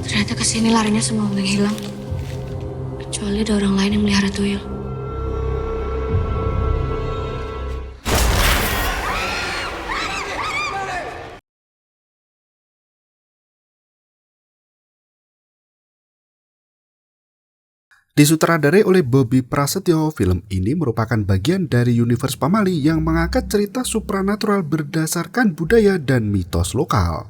Ternyata kesini larinya semua yang hilang. Kecuali ada orang lain yang melihara tuyul. Disutradarai oleh Bobby Prasetyo, film ini merupakan bagian dari universe Pamali yang mengangkat cerita supranatural berdasarkan budaya dan mitos lokal.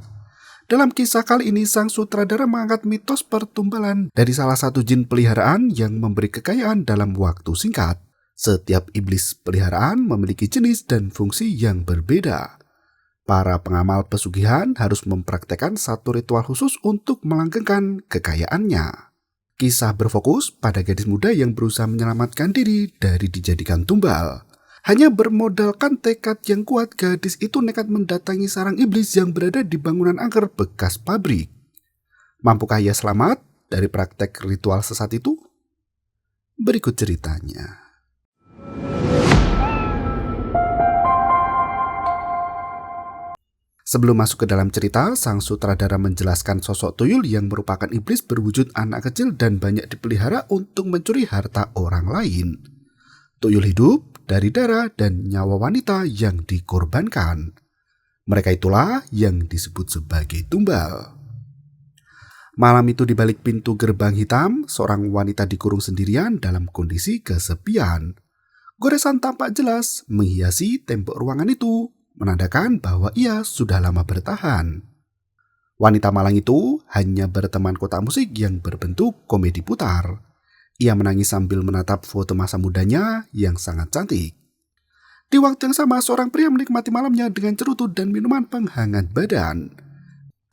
Dalam kisah kali ini, sang sutradara mengangkat mitos pertumbalan dari salah satu jin peliharaan yang memberi kekayaan dalam waktu singkat. Setiap iblis peliharaan memiliki jenis dan fungsi yang berbeda. Para pengamal pesugihan harus mempraktekkan satu ritual khusus untuk melanggengkan kekayaannya. Kisah berfokus pada gadis muda yang berusaha menyelamatkan diri dari dijadikan tumbal. Hanya bermodalkan tekad yang kuat, gadis itu nekat mendatangi sarang iblis yang berada di bangunan angker bekas pabrik. Mampukah ia selamat dari praktek ritual sesat itu? Berikut ceritanya. Sebelum masuk ke dalam cerita, sang sutradara menjelaskan sosok tuyul yang merupakan iblis berwujud anak kecil dan banyak dipelihara untuk mencuri harta orang lain. Tuyul hidup dari darah dan nyawa wanita yang dikorbankan. Mereka itulah yang disebut sebagai tumbal. Malam itu di balik pintu gerbang hitam, seorang wanita dikurung sendirian dalam kondisi kesepian. Goresan tampak jelas menghiasi tembok ruangan itu, menandakan bahwa ia sudah lama bertahan. Wanita malang itu hanya berteman kotak musik yang berbentuk komedi putar. Ia menangis sambil menatap foto masa mudanya yang sangat cantik. Di waktu yang sama, seorang pria menikmati malamnya dengan cerutu dan minuman penghangat badan.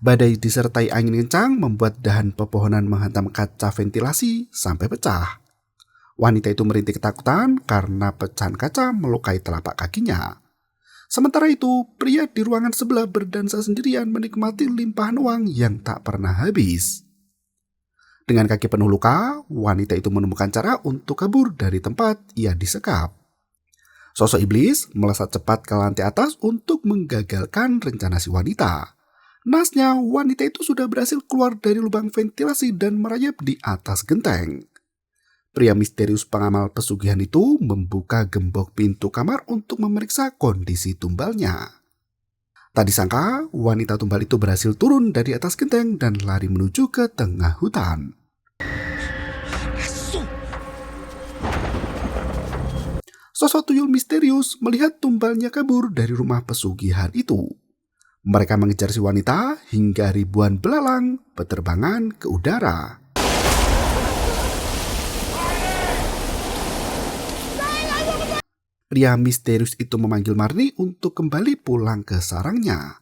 Badai disertai angin kencang membuat dahan pepohonan menghantam kaca ventilasi sampai pecah. Wanita itu merintih ketakutan karena pecahan kaca melukai telapak kakinya. Sementara itu, pria di ruangan sebelah berdansa sendirian menikmati limpahan uang yang tak pernah habis. Dengan kaki penuh luka, wanita itu menemukan cara untuk kabur dari tempat ia disekap. Sosok iblis melesat cepat ke lantai atas untuk menggagalkan rencana si wanita. Nasnya, wanita itu sudah berhasil keluar dari lubang ventilasi dan merayap di atas genteng. Pria misterius pengamal pesugihan itu membuka gembok pintu kamar untuk memeriksa kondisi tumbalnya. Tak disangka, wanita tumbal itu berhasil turun dari atas genteng dan lari menuju ke tengah hutan. Sosok tuyul misterius melihat tumbalnya kabur dari rumah pesugihan itu. Mereka mengejar si wanita hingga ribuan belalang berterbangan ke udara. Pria misterius itu memanggil Marni untuk kembali pulang ke sarangnya.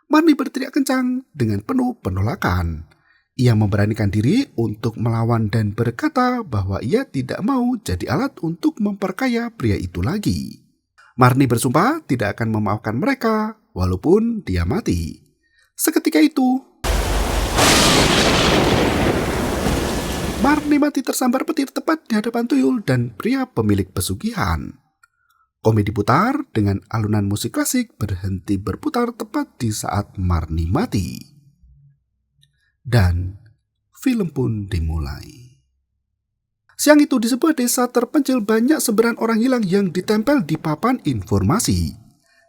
Marni berteriak kencang dengan penuh penolakan. Ia memberanikan diri untuk melawan dan berkata bahwa ia tidak mau jadi alat untuk memperkaya pria itu lagi. Marni bersumpah tidak akan memaafkan mereka walaupun dia mati. Seketika itu, Marni mati tersambar petir tepat di hadapan tuyul dan pria pemilik pesugihan. Komedi putar dengan alunan musik klasik berhenti berputar tepat di saat Marni mati. Dan film pun dimulai. Siang itu di sebuah desa terpencil banyak sebaran orang hilang yang ditempel di papan informasi.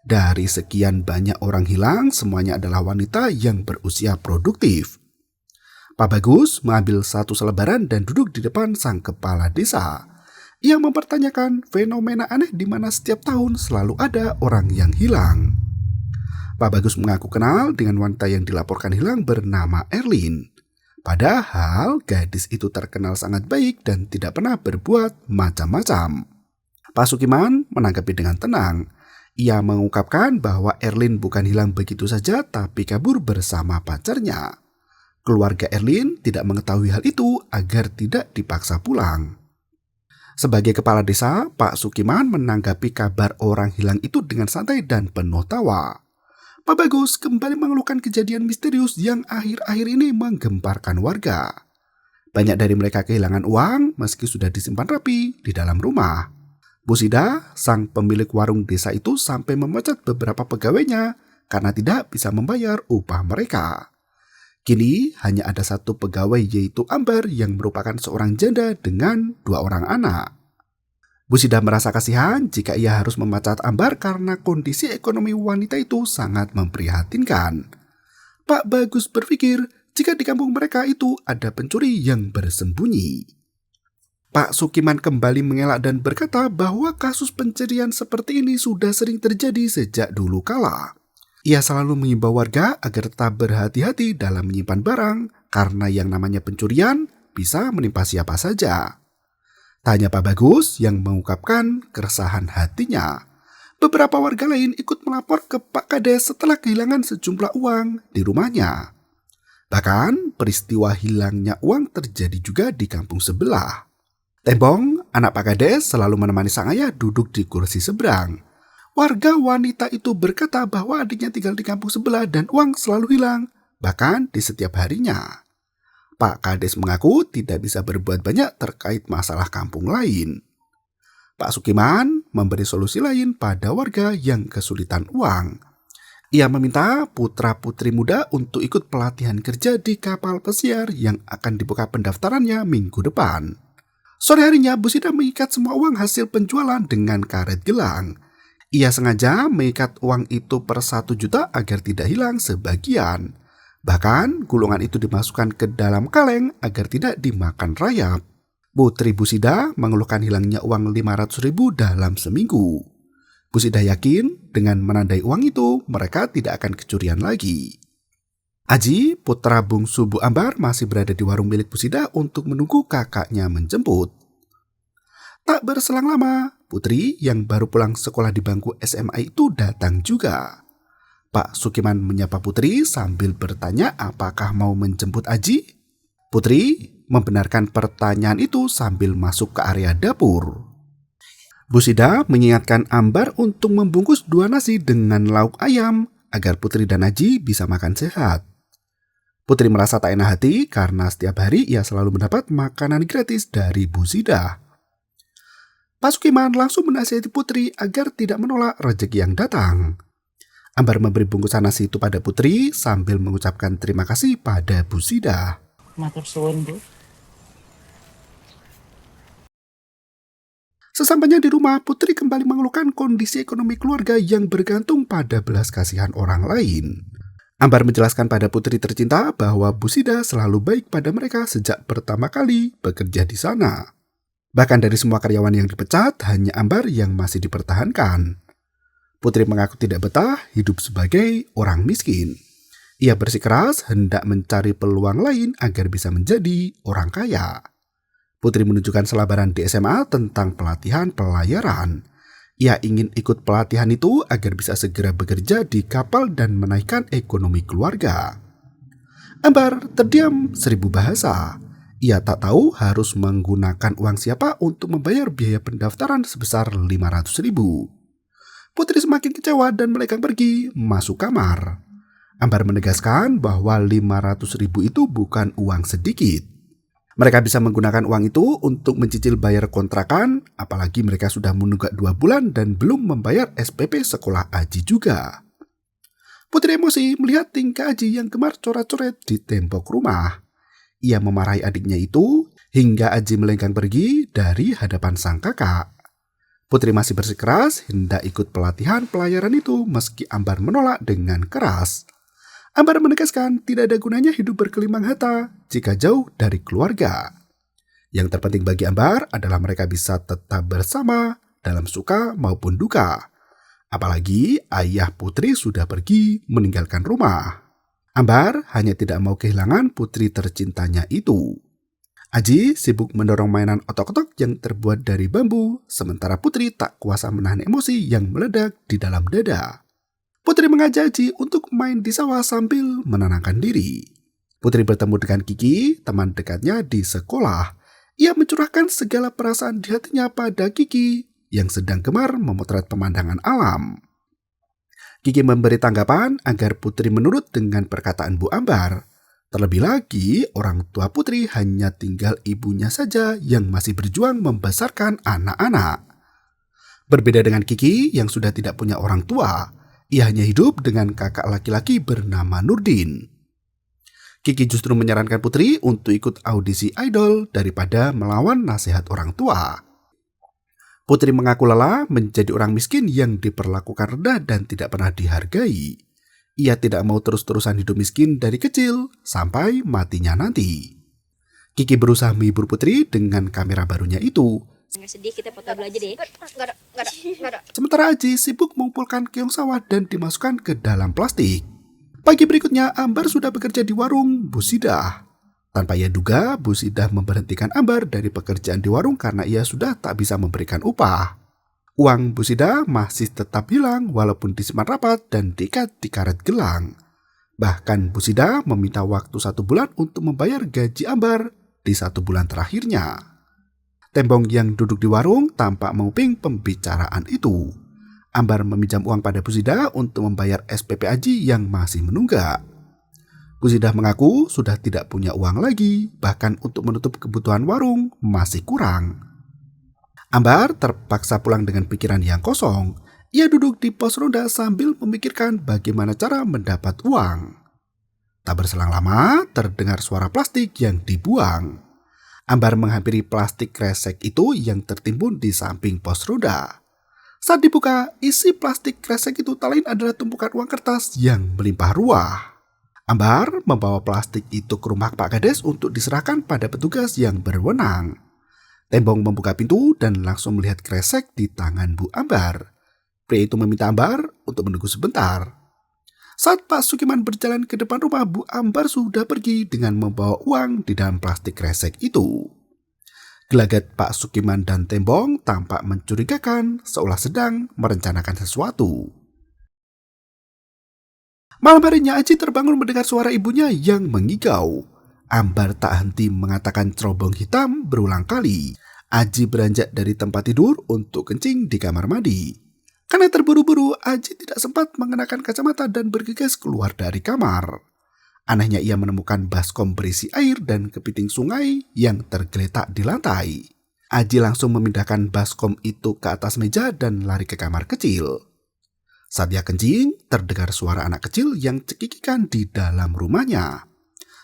Dari sekian banyak orang hilang, semuanya adalah wanita yang berusia produktif. Pak Bagus mengambil satu selebaran dan duduk di depan sang kepala desa. Ia mempertanyakan fenomena aneh di mana setiap tahun selalu ada orang yang hilang. Pak Bagus mengaku kenal dengan wanita yang dilaporkan hilang bernama Erlin. Padahal gadis itu terkenal sangat baik dan tidak pernah berbuat macam-macam. Pak Sukiman menanggapi dengan tenang. Ia mengungkapkan bahwa Erlin bukan hilang begitu saja tapi kabur bersama pacarnya. Keluarga Erlin tidak mengetahui hal itu agar tidak dipaksa pulang. Sebagai kepala desa, Pak Sukiman menanggapi kabar orang hilang itu dengan santai dan penuh tawa. Pak Bagus kembali mengeluhkan kejadian misterius yang akhir-akhir ini menggemparkan warga. Banyak dari mereka kehilangan uang meski sudah disimpan rapi di dalam rumah. Bu Sida, sang pemilik warung desa itu sampai memecat beberapa pegawainya karena tidak bisa membayar upah mereka. Kini hanya ada satu pegawai yaitu Ambar yang merupakan seorang janda dengan 2 orang anak. Bu Sida merasa kasihan jika ia harus memecat Ambar karena kondisi ekonomi wanita itu sangat memprihatinkan. Pak Bagus berpikir jika di kampung mereka itu ada pencuri yang bersembunyi. Pak Sukiman kembali mengelak dan berkata bahwa kasus pencurian seperti ini sudah sering terjadi sejak dulu kala. Ia selalu mengimbau warga agar tetap berhati-hati dalam menyimpan barang karena yang namanya pencurian bisa menimpa siapa saja. Tak hanya Pak Bagus yang mengungkapkan keresahan hatinya. Beberapa warga lain ikut melapor ke Pak Kades setelah kehilangan sejumlah uang di rumahnya. Bahkan peristiwa hilangnya uang terjadi juga di kampung sebelah. Tembong, anak Pak Kades, selalu menemani sang ayah duduk di kursi seberang. Warga wanita itu berkata bahwa adiknya tinggal di kampung sebelah dan uang selalu hilang, bahkan di setiap harinya. Pak Kades mengaku tidak bisa berbuat banyak terkait masalah kampung lain. Pak Sukiman memberi solusi lain pada warga yang kesulitan uang. Ia meminta putra-putri muda untuk ikut pelatihan kerja di kapal pesiar yang akan dibuka pendaftarannya minggu depan. Sore harinya, Bu Sida mengikat semua uang hasil penjualan dengan karet gelang. Ia sengaja mengikat uang itu per 1 juta agar tidak hilang sebagian. Bahkan, gulungan itu dimasukkan ke dalam kaleng agar tidak dimakan rayap. Putri Bu Sida mengeluhkan hilangnya uang 500.000 dalam seminggu. Bu Sida yakin dengan menandai uang itu, mereka tidak akan kecurian lagi. Aji, putra bungsu Bu Ambar, masih berada di warung milik Bu Sida untuk menunggu kakaknya menjemput. Tak berselang lama, Putri yang baru pulang sekolah di bangku SMA itu datang juga. Pak Sukiman menyapa Putri sambil bertanya apakah mau menjemput Aji. Putri membenarkan pertanyaan itu sambil masuk ke area dapur. Bu Sida mengingatkan Ambar untuk membungkus 2 nasi dengan lauk ayam agar Putri dan Aji bisa makan sehat. Putri merasa tak enak hati karena setiap hari ia selalu mendapat makanan gratis dari Bu Sida. Pak Sukiman langsung menasihati Putri agar tidak menolak rezeki yang datang. Ambar memberi bungkusan nasi itu pada Putri sambil mengucapkan terima kasih pada Bu Sida. Matur suwun, Bu. Sesampainya di rumah, Putri kembali mengeluhkan kondisi ekonomi keluarga yang bergantung pada belas kasihan orang lain. Ambar menjelaskan pada Putri tercinta bahwa Bu Sida selalu baik pada mereka sejak pertama kali bekerja di sana. Bahkan dari semua karyawan yang dipecat, hanya Ambar yang masih dipertahankan. Putri mengaku tidak betah hidup sebagai orang miskin. Ia bersikeras hendak mencari peluang lain agar bisa menjadi orang kaya. Putri menunjukkan selebaran di SMA tentang pelatihan pelayaran. Ia ingin ikut pelatihan itu agar bisa segera bekerja di kapal dan menaikkan ekonomi keluarga. Ambar terdiam 1000 bahasa. Ia tak tahu harus menggunakan uang siapa untuk membayar biaya pendaftaran sebesar 500.000. Putri semakin kecewa dan melenggang pergi masuk kamar. Ambar menegaskan bahwa 500.000 itu bukan uang sedikit. Mereka bisa menggunakan uang itu untuk mencicil bayar kontrakan, apalagi mereka sudah menunggak 2 bulan dan belum membayar SPP sekolah Aji juga. Putri emosi melihat tingkah Aji yang gemar coret-coret di tembok rumah. Ia memarahi adiknya itu hingga Aji melenggang pergi dari hadapan sang kakak. Putri masih bersikeras hendak ikut pelatihan pelayaran itu meski Ambar menolak dengan keras. Ambar menegaskan tidak ada gunanya hidup berkelimang harta jika jauh dari keluarga. Yang terpenting bagi Ambar adalah mereka bisa tetap bersama dalam suka maupun duka. Apalagi ayah Putri sudah pergi meninggalkan rumah. Ambar hanya tidak mau kehilangan putri tercintanya itu. Aji sibuk mendorong mainan otok-otok yang terbuat dari bambu, sementara Putri tak kuasa menahan emosi yang meledak di dalam dada. Putri mengajak Aji untuk main di sawah sambil menenangkan diri. Putri bertemu dengan Kiki, teman dekatnya di sekolah. Ia mencurahkan segala perasaan di hatinya pada Kiki yang sedang gemar memotret pemandangan alam. Kiki memberi tanggapan agar Putri menurut dengan perkataan Bu Ambar. Terlebih lagi, orang tua Putri hanya tinggal ibunya saja yang masih berjuang membesarkan anak-anak. Berbeda dengan Kiki yang sudah tidak punya orang tua, ia hanya hidup dengan kakak laki-laki bernama Nurdin. Kiki justru menyarankan Putri untuk ikut audisi idol daripada melawan nasihat orang tua. Putri mengaku lelah menjadi orang miskin yang diperlakukan rendah dan tidak pernah dihargai. Ia tidak mau terus-terusan hidup miskin dari kecil sampai matinya nanti. Kiki berusaha menghibur Putri dengan kamera barunya itu. Nggak sedih, kita foto dulu aja deh. Nggak ada. Sementara Aji sibuk mengumpulkan keong sawah dan dimasukkan ke dalam plastik. Pagi berikutnya, Ambar sudah bekerja di warung Bu Sidah. Tanpa ia duga, Bu Sidah memberhentikan Ambar dari pekerjaan di warung karena ia sudah tak bisa memberikan upah. Uang Bu Sidah masih tetap hilang walaupun disimpan rapat dan diikat di karet gelang. Bahkan Bu Sidah meminta waktu 1 bulan untuk membayar gaji Ambar di 1 bulan terakhirnya. Tembong yang duduk di warung tampak menguping pembicaraan itu. Ambar meminjam uang pada Bu Sidah untuk membayar SPP Aji yang masih menunggak. Bu Sidah mengaku sudah tidak punya uang lagi, bahkan untuk menutup kebutuhan warung masih kurang. Ambar terpaksa pulang dengan pikiran yang kosong. Ia duduk di pos ronda sambil memikirkan bagaimana cara mendapat uang. Tak berselang lama, terdengar suara plastik yang dibuang. Ambar menghampiri plastik kresek itu yang tertimbun di samping pos ronda. Saat dibuka, isi plastik kresek itu tak lain adalah tumpukan uang kertas yang melimpah ruah. Ambar membawa plastik itu ke rumah Pak Kades untuk diserahkan pada petugas yang berwenang. Tembong membuka pintu dan langsung melihat kresek di tangan Bu Ambar. Pria itu meminta Ambar untuk menunggu sebentar. Saat Pak Sukiman berjalan ke depan rumah, Bu Ambar sudah pergi dengan membawa uang di dalam plastik kresek itu. Gelagat Pak Sukiman dan Tembong tampak mencurigakan seolah sedang merencanakan sesuatu. Malam harinya Aji terbangun mendengar suara ibunya yang mengigau. Ambar tak henti mengatakan cerobong hitam berulang kali. Aji beranjak dari tempat tidur untuk kencing di kamar mandi. Karena terburu-buru, Aji tidak sempat mengenakan kacamata dan bergegas keluar dari kamar. Anehnya ia menemukan baskom berisi air dan kepiting sungai yang tergeletak di lantai. Aji langsung memindahkan baskom itu ke atas meja dan lari ke kamar kecil. Saat ia kencing, terdengar suara anak kecil yang cekikikan di dalam rumahnya.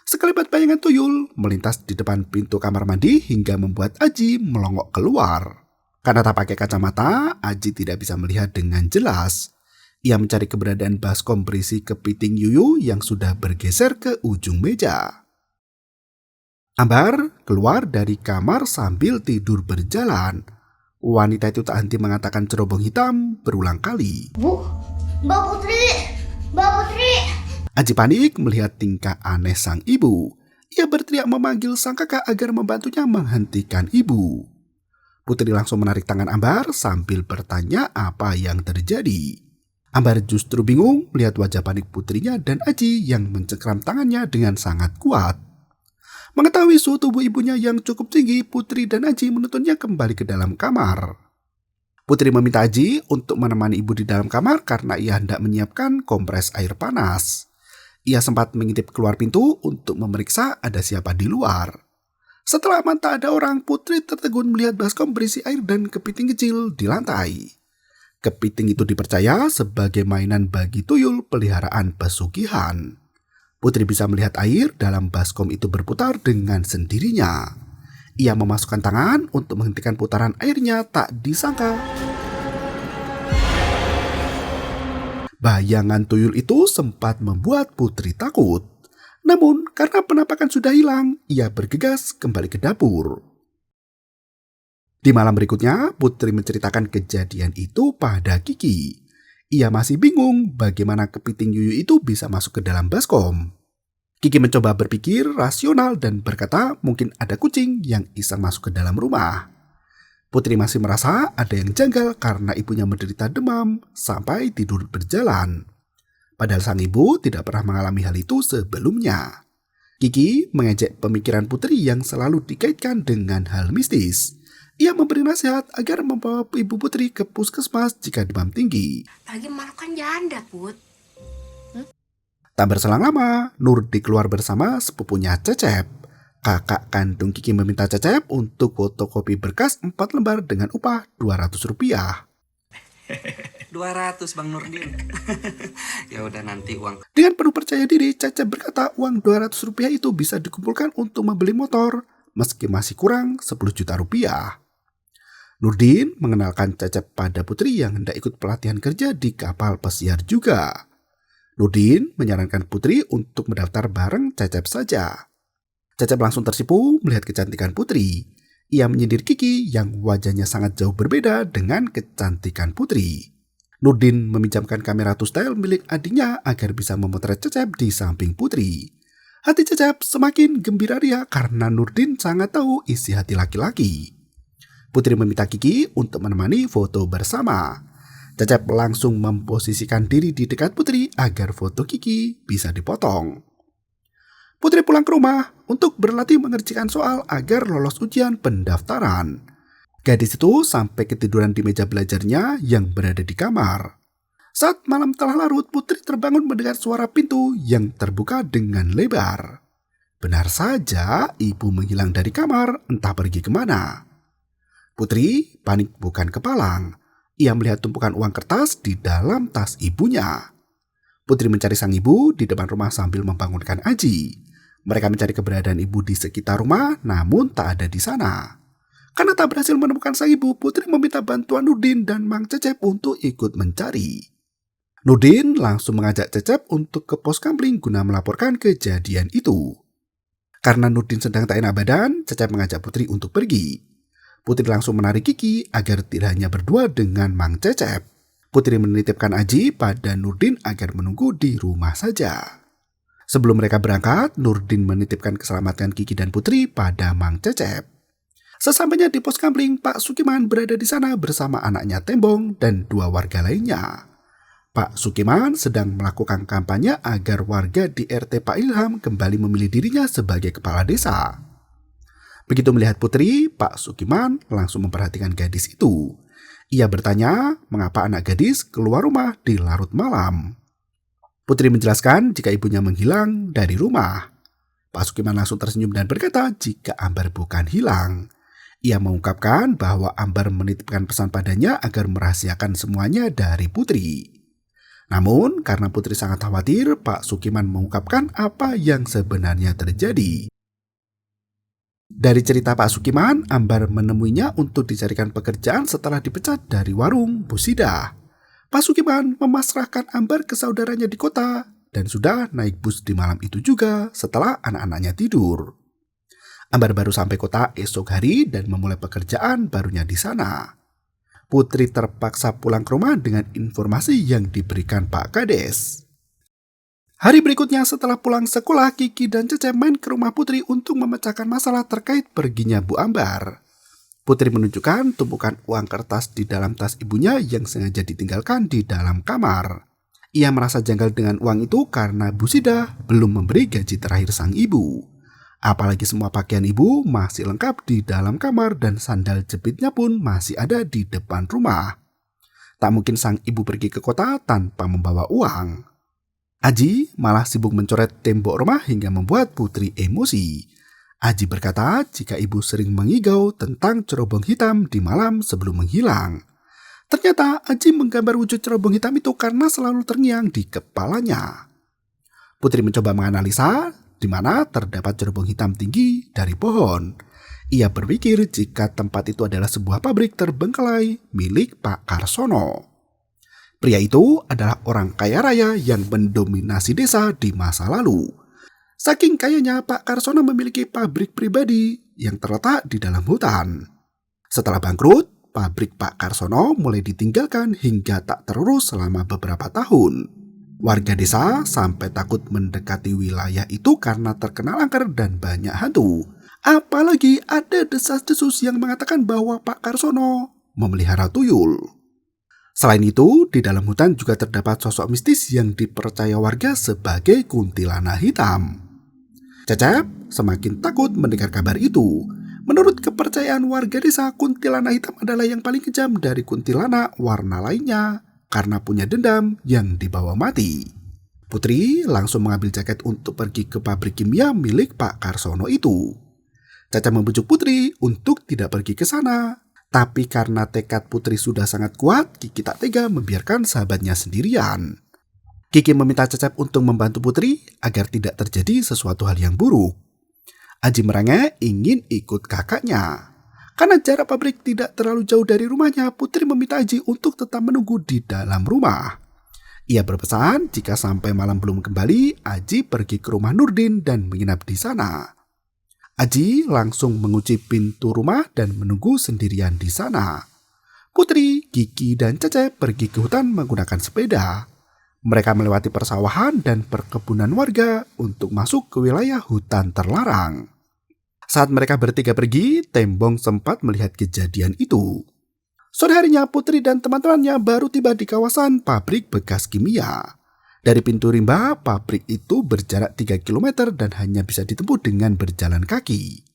Sekelebat bayangan tuyul melintas di depan pintu kamar mandi hingga membuat Aji melongok keluar. Karena tak pakai kacamata, Aji tidak bisa melihat dengan jelas. Ia mencari keberadaan baskom berisi kepiting yuyu yang sudah bergeser ke ujung meja. Ambar keluar dari kamar sambil tidur berjalan. Wanita itu tak henti mengatakan cerobong hitam berulang kali. Bu, Mbak Putri, Mbak Putri. Aji panik melihat tingkah aneh sang ibu. Ia berteriak memanggil sang kakak agar membantunya menghentikan ibu. Putri langsung menarik tangan Ambar sambil bertanya apa yang terjadi. Ambar justru bingung melihat wajah panik putrinya dan Aji yang mencengkram tangannya dengan sangat kuat. Mengetahui suhu tubuh ibunya yang cukup tinggi, Putri dan Aji menuntunnya kembali ke dalam kamar. Putri meminta Aji untuk menemani ibu di dalam kamar karena ia hendak menyiapkan kompres air panas. Ia sempat mengintip keluar pintu untuk memeriksa ada siapa di luar. Setelah aman tak ada orang, Putri tertegun melihat baskom berisi air dan kepiting kecil di lantai. Kepiting itu dipercaya sebagai mainan bagi tuyul peliharaan pesugihan. Putri bisa melihat air dalam baskom itu berputar dengan sendirinya. Ia memasukkan tangan untuk menghentikan putaran airnya, tak disangka bayangan tuyul itu sempat membuat Putri takut. Namun karena penampakan sudah hilang, ia bergegas kembali ke dapur. Di malam berikutnya, Putri menceritakan kejadian itu pada Kiki. Ia masih bingung bagaimana kepiting yuyu itu bisa masuk ke dalam baskom. Kiki mencoba berpikir rasional dan berkata mungkin ada kucing yang iseng masuk ke dalam rumah. Putri masih merasa ada yang janggal karena ibunya menderita demam sampai tidur berjalan. Padahal sang ibu tidak pernah mengalami hal itu sebelumnya. Kiki mengejek pemikiran Putri yang selalu dikaitkan dengan hal mistis. Ia memberi nasihat agar membawa ibu Putri ke puskesmas jika demam tinggi. Apalagi Marok kan janda, Put. Tak berselang lama, Nurdi keluar bersama sepupunya Cecep. Kakak kandung Kiki meminta Cecep untuk fotokopi berkas 4 lembar dengan upah Rp200. 200 200 Bang Nurdin. Ya udah nanti uang. Dengan penuh percaya diri, Cecep berkata uang 200 rupiah itu bisa dikumpulkan untuk membeli motor, meski masih kurang 10 juta rupiah. Nurdin mengenalkan Cecep pada Putri yang hendak ikut pelatihan kerja di kapal pesiar juga. Nurdin menyarankan Putri untuk mendaftar bareng Cecep saja. Cecep langsung tersipu melihat kecantikan Putri. Ia menyindir Kiki yang wajahnya sangat jauh berbeda dengan kecantikan Putri. Nurdin meminjamkan kamera to-style milik adiknya agar bisa memotret Cecep di samping Putri. Hati Cecep semakin gembira ria karena Nurdin sangat tahu isi hati laki-laki. Putri meminta Kiki untuk menemani foto bersama. Cecep langsung memposisikan diri di dekat Putri agar foto Kiki bisa dipotong. Putri pulang ke rumah untuk berlatih mengerjakan soal agar lolos ujian pendaftaran. Gadis itu sampai ketiduran di meja belajarnya yang berada di kamar. Saat malam telah larut, Putri terbangun mendengar suara pintu yang terbuka dengan lebar. Benar saja, ibu menghilang dari kamar, entah pergi kemana. Putri panik bukan kepalang. Ia melihat tumpukan uang kertas di dalam tas ibunya. Putri mencari sang ibu di depan rumah sambil membangunkan Aji. Mereka mencari keberadaan ibu di sekitar rumah, namun tak ada di sana. Karena tak berhasil menemukan sang ibu, Putri meminta bantuan Nurdin dan Mang Cecep untuk ikut mencari. Nurdin langsung mengajak Cecep untuk ke pos kamling guna melaporkan kejadian itu. Karena Nurdin sedang tak enak badan, Cecep mengajak Putri untuk pergi. Putri langsung menarik Kiki agar tidak hanya berdua dengan Mang Cecep. Putri menitipkan Aji pada Nurdin agar menunggu di rumah saja. Sebelum mereka berangkat, Nurdin menitipkan keselamatan Kiki dan Putri pada Mang Cecep. Sesampainya di pos kamling, Pak Sukiman berada di sana bersama anaknya Tembong dan 2 warga lainnya. Pak Sukiman sedang melakukan kampanye agar warga di RT Pak Ilham kembali memilih dirinya sebagai kepala desa. Begitu melihat Putri, Pak Sukiman langsung memperhatikan gadis itu. Ia bertanya mengapa anak gadis keluar rumah di larut malam. Putri menjelaskan jika ibunya menghilang dari rumah. Pak Sukiman langsung tersenyum dan berkata jika Ambar bukan hilang. Ia mengungkapkan bahwa Ambar menitipkan pesan padanya agar merahasiakan semuanya dari Putri. Namun, karena Putri sangat khawatir, Pak Sukiman mengungkapkan apa yang sebenarnya terjadi. Dari cerita Pak Sukiman, Ambar menemuinya untuk dicarikan pekerjaan setelah dipecat dari warung Busida. Pak Sukiman memasrahkan Ambar ke saudaranya di kota dan sudah naik bus di malam itu juga setelah anak-anaknya tidur. Ambar baru sampai kota esok hari dan memulai pekerjaan barunya di sana. Putri terpaksa pulang ke rumah dengan informasi yang diberikan Pak Kades. Hari berikutnya setelah pulang sekolah, Kiki dan Cecep main ke rumah Putri untuk memecahkan masalah terkait perginya Bu Ambar. Putri menunjukkan tumpukan uang kertas di dalam tas ibunya yang sengaja ditinggalkan di dalam kamar. Ia merasa janggal dengan uang itu karena Bu Sida belum memberi gaji terakhir sang ibu. Apalagi semua pakaian ibu masih lengkap di dalam kamar dan sandal jepitnya pun masih ada di depan rumah. Tak mungkin sang ibu pergi ke kota tanpa membawa uang. Aji malah sibuk mencoret tembok rumah hingga membuat Putri emosi. Aji berkata jika ibu sering mengigau tentang cerobong hitam di malam sebelum menghilang. Ternyata Aji menggambar wujud cerobong hitam itu karena selalu terngiang di kepalanya. Putri mencoba menganalisa di mana terdapat cerobong hitam tinggi dari pohon. Ia berpikir jika tempat itu adalah sebuah pabrik terbengkelai milik Pak Karsono. Pria itu adalah orang kaya raya yang mendominasi desa di masa lalu. Saking kayanya, Pak Karsono memiliki pabrik pribadi yang terletak di dalam hutan. Setelah bangkrut, pabrik Pak Karsono mulai ditinggalkan hingga tak terurus selama beberapa tahun. Warga desa sampai takut mendekati wilayah itu karena terkenal angker dan banyak hantu. Apalagi ada desas-desus yang mengatakan bahwa Pak Karsono memelihara tuyul. Selain itu, di dalam hutan juga terdapat sosok mistis yang dipercaya warga sebagai kuntilanak hitam. Cecep semakin takut mendengar kabar itu. Menurut kepercayaan warga desa, kuntilanak hitam adalah yang paling kejam dari kuntilanak warna lainnya karena punya dendam yang dibawa mati. Putri langsung mengambil jaket untuk pergi ke pabrik kimia milik Pak Karsono itu. Cecep membujuk Putri untuk tidak pergi ke sana. Tapi karena tekad Putri sudah sangat kuat, Kiki tak tega membiarkan sahabatnya sendirian. Kiki meminta Cecep untuk membantu Putri agar tidak terjadi sesuatu hal yang buruk. Aji merengek ingin ikut kakaknya. Karena jarak pabrik tidak terlalu jauh dari rumahnya, Putri meminta Aji untuk tetap menunggu di dalam rumah. Ia berpesan jika sampai malam belum kembali, Aji pergi ke rumah Nurdin dan menginap di sana. Aji langsung mengunci pintu rumah dan menunggu sendirian di sana. Putri, Kiki, dan Cecep pergi ke hutan menggunakan sepeda. Mereka melewati persawahan dan perkebunan warga untuk masuk ke wilayah hutan terlarang. Saat mereka bertiga pergi, Tembong sempat melihat kejadian itu. Sore harinya, Putri dan teman-temannya baru tiba di kawasan pabrik bekas kimia. Dari pintu rimba, pabrik itu berjarak 3 km dan hanya bisa ditempuh dengan berjalan kaki.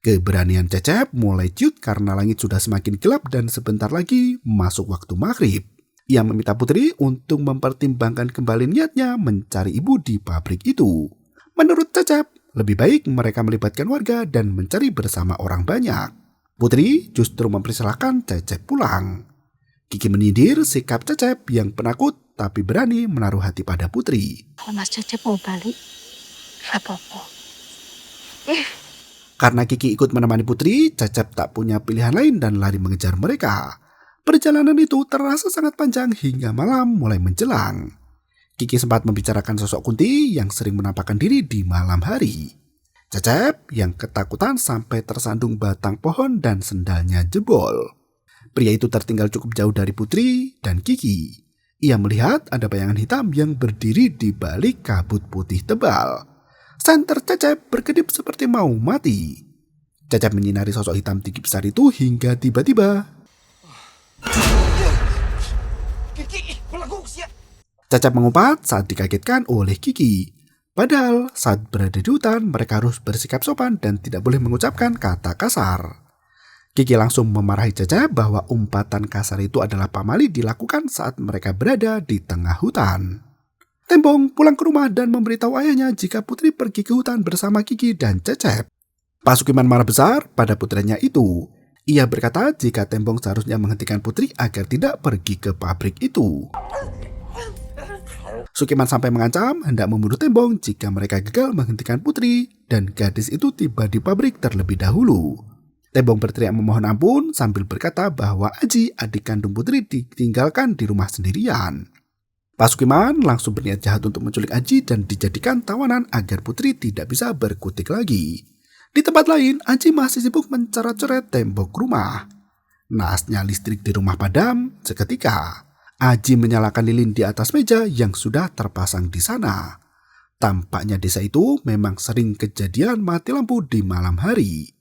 Keberanian Cecep mulai ciut karena langit sudah semakin gelap dan sebentar lagi masuk waktu maghrib. Ia meminta Putri untuk mempertimbangkan kembali niatnya mencari ibu di pabrik itu. Menurut Cecep, lebih baik mereka melibatkan warga dan mencari bersama orang banyak. Putri justru mempersilahkan Cecep pulang. Kiki menyindir sikap Cecep yang penakut tapi berani menaruh hati pada Putri. Kalau Mas Cecep mau balik, gak apa-apa. Karena Kiki ikut menemani Putri, Cecep tak punya pilihan lain dan lari mengejar mereka. Perjalanan itu terasa sangat panjang hingga malam mulai menjelang. Kiki sempat membicarakan sosok Kunti yang sering menampakkan diri di malam hari. Cecep yang ketakutan sampai tersandung batang pohon dan sendalnya jebol. Pria itu tertinggal cukup jauh dari Putri dan Kiki. Ia melihat ada bayangan hitam yang berdiri di balik kabut putih tebal. Senter Cecep berkedip seperti mau mati. Cecep menyinari sosok hitam tinggi besar itu hingga tiba-tiba Cecep mengumpat saat dikagetkan oleh Kiki. Padahal saat berada di hutan mereka harus bersikap sopan dan tidak boleh mengucapkan kata kasar. Kiki langsung memarahi Cecep bahwa umpatan kasar itu adalah pamali dilakukan saat mereka berada di tengah hutan. Tembong pulang ke rumah dan memberitahu ayahnya jika Putri pergi ke hutan bersama Kiki dan Cecep. Pak Sukiman marah besar pada putranya itu. Ia berkata jika Tembong seharusnya menghentikan Putri agar tidak pergi ke pabrik itu. Sukiman sampai mengancam hendak membunuh Tembong jika mereka gagal menghentikan Putri dan gadis itu tiba di pabrik terlebih dahulu. Tembong berteriak memohon ampun sambil berkata bahwa Aji, adik kandung Putri, ditinggalkan di rumah sendirian. Pak Sukiman langsung berniat jahat untuk menculik Aji dan dijadikan tawanan agar Putri tidak bisa berkutik lagi. Di tempat lain, Aji masih sibuk mencoret-coret tembok rumah. Naasnya listrik di rumah padam seketika. Aji menyalakan lilin di atas meja yang sudah terpasang di sana. Tampaknya desa itu memang sering kejadian mati lampu di malam hari.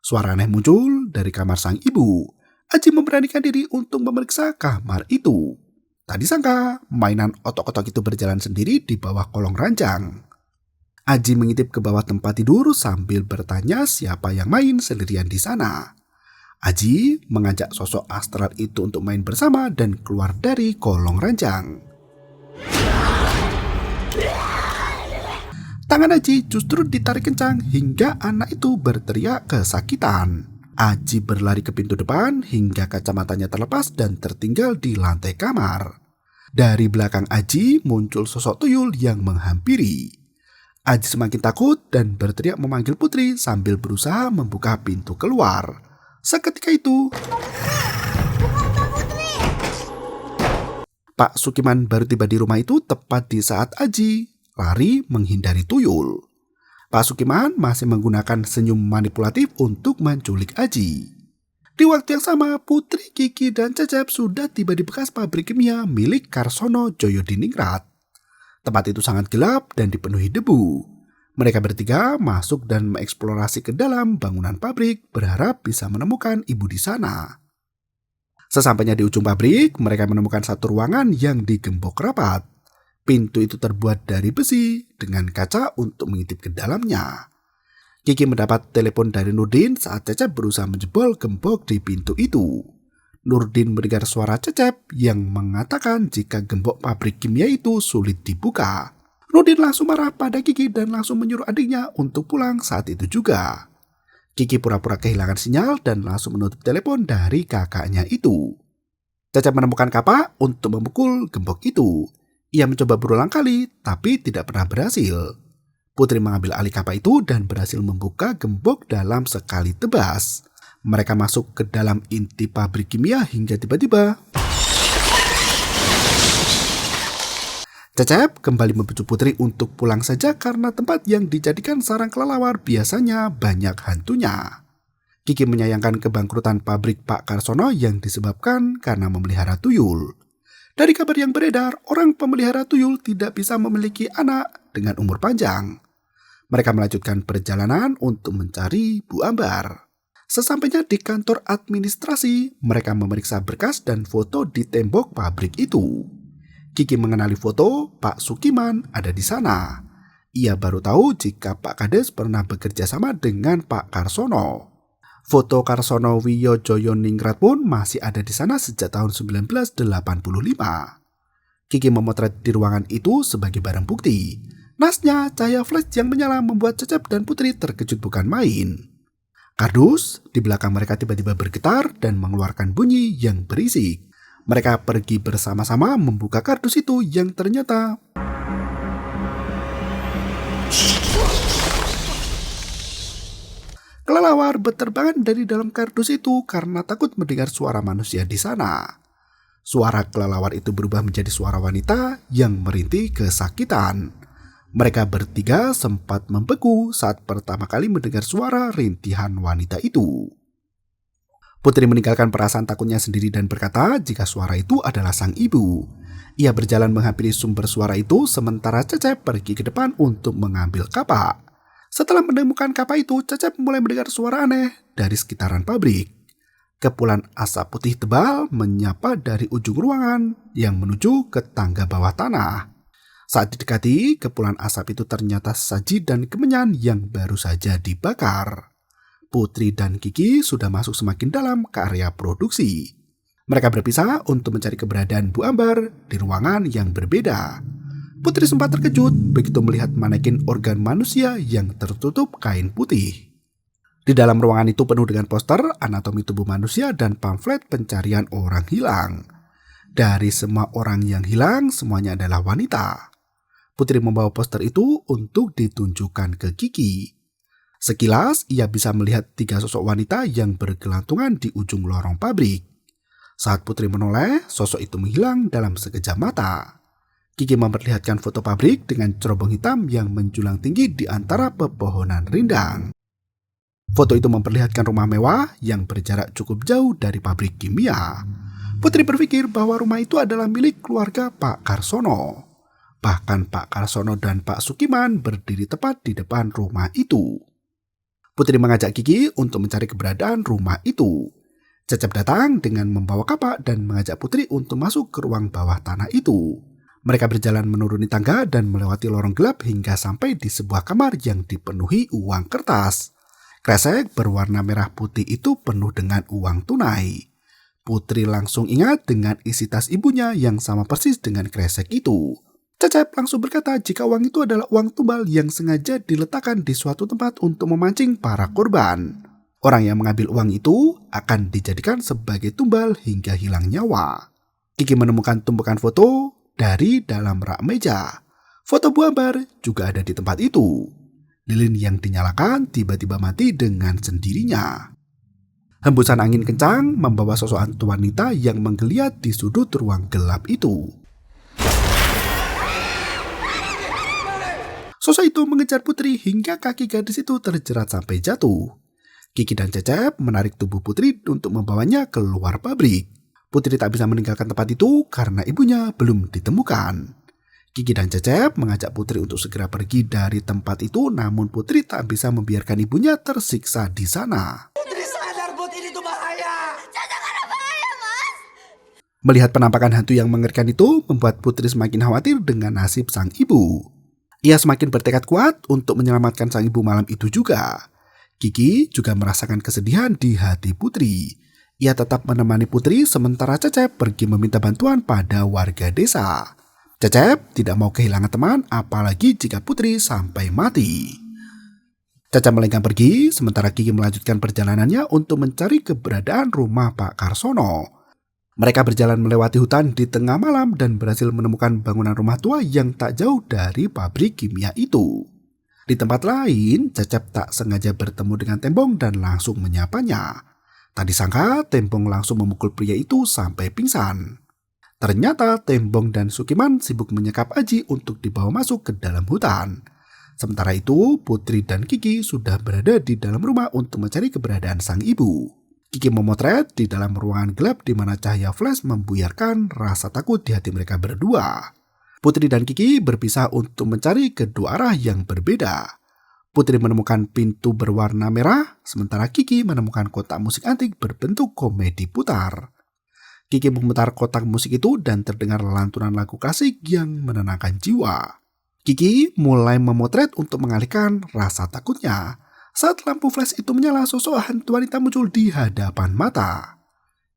Suara aneh muncul dari kamar sang ibu. Aji memberanikan diri untuk memeriksa kamar itu. Tak disangka, mainan otok-otok itu berjalan sendiri di bawah kolong ranjang. Aji mengintip ke bawah tempat tidur sambil bertanya siapa yang main sendirian di sana. Aji mengajak sosok astral itu untuk main bersama dan keluar dari kolong ranjang. Tangan Aji justru ditarik kencang hingga anak itu berteriak kesakitan. Aji berlari ke pintu depan hingga kacamatanya terlepas dan tertinggal di lantai kamar. Dari belakang Aji muncul sosok tuyul yang menghampiri. Aji semakin takut dan berteriak memanggil Putri sambil berusaha membuka pintu keluar. Seketika itu, Pak Sukiman baru tiba di rumah itu tepat di saat Aji lari menghindari tuyul. Pak Sukiman masih menggunakan senyum manipulatif untuk menculik Aji. Di waktu yang sama, Putri, Kiki, dan Cecep sudah tiba di bekas pabrik kimia milik Karsono Joyodiningrat. Tempat itu sangat gelap dan dipenuhi debu. Mereka bertiga masuk dan mengeksplorasi ke dalam bangunan pabrik berharap bisa menemukan ibu di sana. Sesampainya di ujung pabrik, mereka menemukan satu ruangan yang digembok rapat. Pintu itu terbuat dari besi dengan kaca untuk mengintip ke dalamnya. Kiki mendapat telepon dari Nurdin saat Cecep berusaha menjebol gembok di pintu itu. Nurdin mendengar suara Cecep yang mengatakan jika gembok pabrik kimia itu sulit dibuka. Nurdin langsung marah pada Kiki dan langsung menyuruh adiknya untuk pulang saat itu juga. Kiki pura-pura kehilangan sinyal dan langsung menutup telepon dari kakaknya itu. Cecep menemukan kapak untuk memukul gembok itu. Ia mencoba berulang kali, tapi tidak pernah berhasil. Putri mengambil alih kapak itu dan berhasil membuka gembok dalam sekali tebas. Mereka masuk ke dalam inti pabrik kimia hingga tiba-tiba Cecep kembali membujuk Putri untuk pulang saja karena tempat yang dijadikan sarang kelelawar biasanya banyak hantunya. Kiki menyayangkan kebangkrutan pabrik Pak Karsono yang disebabkan karena memelihara tuyul. Dari kabar yang beredar, orang pemelihara tuyul tidak bisa memiliki anak dengan umur panjang. Mereka melanjutkan perjalanan untuk mencari Bu Ambar. Sesampainya di kantor administrasi, mereka memeriksa berkas dan foto di tembok pabrik itu. Kiki mengenali foto Pak Sukiman ada di sana. Ia baru tahu jika Pak Kades pernah bekerja sama dengan Pak Karsono. Foto Karsono Wiyojoyoningrat pun masih ada di sana sejak tahun 1985. Kiki memotret di ruangan itu sebagai barang bukti. Nasnya, cahaya flash yang menyala membuat Cecep dan Putri terkejut bukan main. Kardus di belakang mereka tiba-tiba bergetar dan mengeluarkan bunyi yang berisik. Mereka pergi bersama-sama membuka kardus itu yang ternyata kelelawar berterbangan dari dalam kardus itu karena takut mendengar suara manusia di sana. Suara kelelawar itu berubah menjadi suara wanita yang merintih kesakitan. Mereka bertiga sempat membeku saat pertama kali mendengar suara rintihan wanita itu. Putri meninggalkan perasaan takutnya sendiri dan berkata jika suara itu adalah sang ibu. Ia berjalan menghampiri sumber suara itu sementara Cecep pergi ke depan untuk mengambil kapak. Setelah menemukan kapak itu, Cecep mulai mendengar suara aneh dari sekitaran pabrik. Kepulan asap putih tebal menyapa dari ujung ruangan yang menuju ke tangga bawah tanah. Saat didekati, kepulan asap itu ternyata saji dan kemenyan yang baru saja dibakar. Putri dan Kiki sudah masuk semakin dalam ke area produksi. Mereka berpisah untuk mencari keberadaan Bu Ambar di ruangan yang berbeda. Putri sempat terkejut begitu melihat manekin organ manusia yang tertutup kain putih. Di dalam ruangan itu penuh dengan poster anatomi tubuh manusia dan pamflet pencarian orang hilang. Dari semua orang yang hilang, semuanya adalah wanita. Putri membawa poster itu untuk ditunjukkan ke Kiki. Sekilas, ia bisa melihat 3 sosok wanita yang bergelantungan di ujung lorong pabrik. Saat Putri menoleh, sosok itu menghilang dalam sekejap mata. Kiki memperlihatkan foto pabrik dengan cerobong hitam yang menjulang tinggi di antara pepohonan rindang. Foto itu memperlihatkan rumah mewah yang berjarak cukup jauh dari pabrik kimia. Putri berpikir bahwa rumah itu adalah milik keluarga Pak Karsono. Bahkan Pak Karsono dan Pak Sukiman berdiri tepat di depan rumah itu. Putri mengajak Kiki untuk mencari keberadaan rumah itu. Cecep datang dengan membawa kapak dan mengajak Putri untuk masuk ke ruang bawah tanah itu. Mereka berjalan menuruni tangga dan melewati lorong gelap hingga sampai di sebuah kamar yang dipenuhi uang kertas. Kresek berwarna merah putih itu penuh dengan uang tunai. Putri langsung ingat dengan isi tas ibunya yang sama persis dengan kresek itu. Cecep langsung berkata jika uang itu adalah uang tumbal yang sengaja diletakkan di suatu tempat untuk memancing para korban. Orang yang mengambil uang itu akan dijadikan sebagai tumbal hingga hilang nyawa. Kiki menemukan tumpukan foto dari dalam rak meja. Foto Bu Ambar juga ada di tempat itu. Lilin yang dinyalakan tiba-tiba mati dengan sendirinya. Hembusan angin kencang membawa sosok hantu wanita yang menggeliat di sudut ruang gelap itu. Sosok itu mengejar Putri hingga kaki gadis itu terjerat sampai jatuh. Kiki dan Cecep menarik tubuh Putri untuk membawanya keluar pabrik. Putri tak bisa meninggalkan tempat itu karena ibunya belum ditemukan. Kiki dan Cecep mengajak Putri untuk segera pergi dari tempat itu, namun Putri tak bisa membiarkan ibunya tersiksa di sana. Putri sadar, Putri itu bahaya. Melihat penampakan hantu yang mengerikan itu membuat Putri semakin khawatir dengan nasib sang ibu. Ia semakin bertekad kuat untuk menyelamatkan sang ibu malam itu juga. Kiki juga merasakan kesedihan di hati Putri. Ia tetap menemani Putri sementara Cecep pergi meminta bantuan pada warga desa. Cecep tidak mau kehilangan teman apalagi jika Putri sampai mati. Caca melenggang pergi, sementara Kiki melanjutkan perjalanannya untuk mencari keberadaan rumah Pak Karsono. Mereka berjalan melewati hutan di tengah malam dan berhasil menemukan bangunan rumah tua yang tak jauh dari pabrik kimia itu. Di tempat lain, Cecep tak sengaja bertemu dengan Tembong dan langsung menyapanya. Tak disangka, Tembong langsung memukul pria itu sampai pingsan. Ternyata Tembong dan Sukiman sibuk menyekap Aji untuk dibawa masuk ke dalam hutan. Sementara itu, Putri dan Kiki sudah berada di dalam rumah untuk mencari keberadaan sang ibu. Kiki memotret di dalam ruangan gelap di mana cahaya flash membuyarkan rasa takut di hati mereka berdua. Putri dan Kiki berpisah untuk mencari kedua arah yang berbeda. Putri menemukan pintu berwarna merah, sementara Kiki menemukan kotak musik antik berbentuk komedi putar. Kiki memutar kotak musik itu dan terdengar lantunan lagu klasik yang menenangkan jiwa. Kiki mulai memotret untuk mengalihkan rasa takutnya. Saat lampu flash itu menyala, sosok hantu wanita muncul di hadapan mata.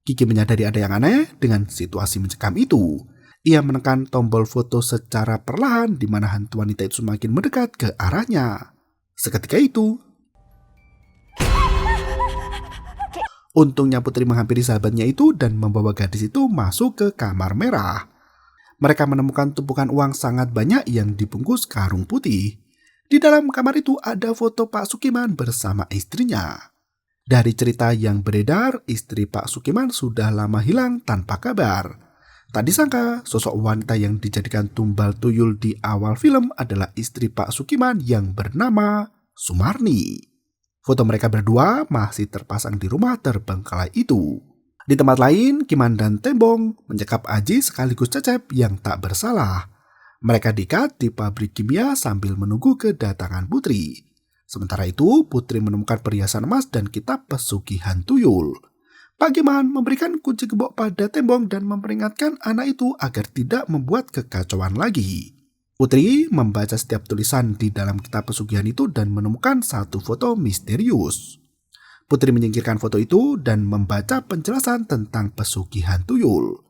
Kiki menyadari ada yang aneh dengan situasi mencekam itu. Ia menekan tombol foto secara perlahan di mana hantu wanita itu semakin mendekat ke arahnya. Seketika itu, untungnya Putri menghampiri sahabatnya itu dan membawa gadis itu masuk ke kamar merah. Mereka menemukan tumpukan uang sangat banyak yang dibungkus karung putih. Di dalam kamar itu ada foto Pak Sukiman bersama istrinya. Dari cerita yang beredar, istri Pak Sukiman sudah lama hilang tanpa kabar. Tak disangka, sosok wanita yang dijadikan tumbal tuyul di awal film adalah istri Pak Sukiman yang bernama Sumarni. Foto mereka berdua masih terpasang di rumah terbengkalai itu. Di tempat lain, Kiman dan Tembong menyekap Aji sekaligus Cecep yang tak bersalah. Mereka diikat di pabrik kimia sambil menunggu kedatangan Putri. Sementara itu, Putri menemukan perhiasan emas dan kitab pesugihan tuyul. Pak Kiman memberikan kunci gembok pada Tembong dan memperingatkan anak itu agar tidak membuat kekacauan lagi. Putri membaca setiap tulisan di dalam kitab pesugihan itu dan menemukan satu foto misterius. Putri menyingkirkan foto itu dan membaca penjelasan tentang pesugihan tuyul.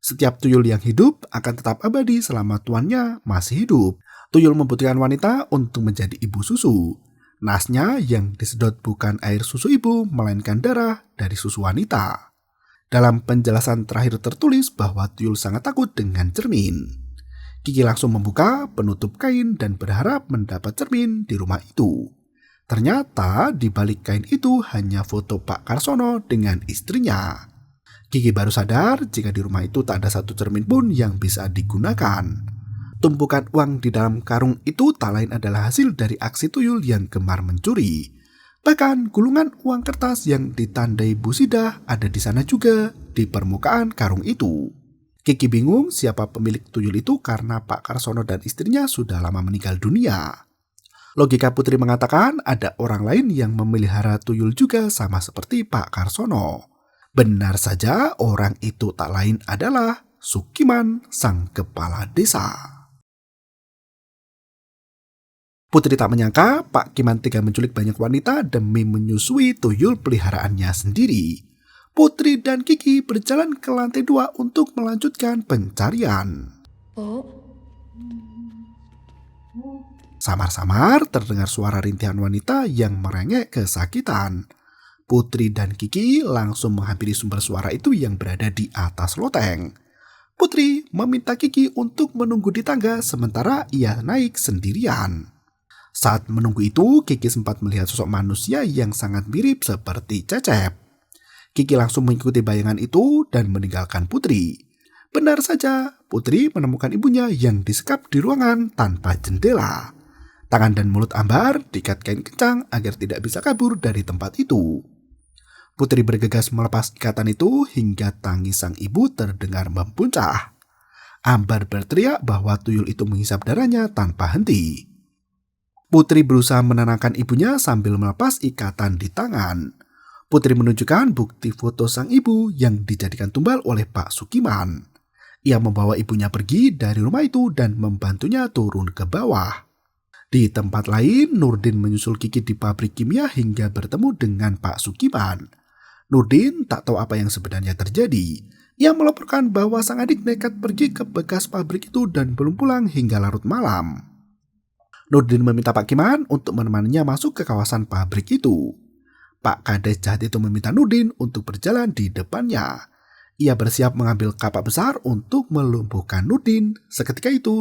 Setiap tuyul yang hidup akan tetap abadi selama tuannya masih hidup. Tuyul membutuhkan wanita untuk menjadi ibu susu. Nasnya yang disedot bukan air susu ibu, melainkan darah dari susu wanita. Dalam penjelasan terakhir tertulis bahwa tuyul sangat takut dengan cermin. Kiki langsung membuka penutup kain dan berharap mendapat cermin di rumah itu. Ternyata di balik kain itu hanya foto Pak Karsono dengan istrinya. Kiki baru sadar jika di rumah itu tak ada satu cermin pun yang bisa digunakan. Tumpukan uang di dalam karung itu tak lain adalah hasil dari aksi tuyul yang gemar mencuri. Bahkan gulungan uang kertas yang ditandai Bu Sidah ada di sana juga di permukaan karung itu. Kiki bingung siapa pemilik tuyul itu karena Pak Karsono dan istrinya sudah lama meninggal dunia. Logika Putri mengatakan ada orang lain yang memelihara tuyul juga sama seperti Pak Karsono. Benar saja, orang itu tak lain adalah Sukiman, sang kepala desa. Putri tak menyangka Pak Kiman tega menculik banyak wanita demi menyusui tuyul peliharaannya sendiri. Putri dan Kiki berjalan ke lantai 2 untuk melanjutkan pencarian. Samar-samar terdengar suara rintihan wanita yang merengek kesakitan. Putri dan Kiki langsung menghampiri sumber suara itu yang berada di atas loteng. Putri meminta Kiki untuk menunggu di tangga sementara ia naik sendirian. Saat menunggu itu, Kiki sempat melihat sosok manusia yang sangat mirip seperti Cecep. Kiki langsung mengikuti bayangan itu dan meninggalkan Putri. Benar saja, Putri menemukan ibunya yang disekap di ruangan tanpa jendela. Tangan dan mulut Ambar diikat kain kencang agar tidak bisa kabur dari tempat itu. Putri bergegas melepas ikatan itu hingga tangis sang ibu terdengar mempuncah. Ambar berteriak bahwa tuyul itu menghisap darahnya tanpa henti. Putri berusaha menenangkan ibunya sambil melepas ikatan di tangan. Putri menunjukkan bukti foto sang ibu yang dijadikan tumbal oleh Pak Sukiman. Ia membawa ibunya pergi dari rumah itu dan membantunya turun ke bawah. Di tempat lain, Nurdin menyusul Kiki di pabrik kimia hingga bertemu dengan Pak Sukiman. Nurdin tak tahu apa yang sebenarnya terjadi. Ia melaporkan bahwa sang adik nekat pergi ke bekas pabrik itu dan belum pulang hingga larut malam. Nurdin meminta Pak Kiman untuk menemaninya masuk ke kawasan pabrik itu. Pak Kades jahat itu meminta Nurdin untuk berjalan di depannya. Ia bersiap mengambil kapak besar untuk melumpuhkan Nurdin. Seketika itu,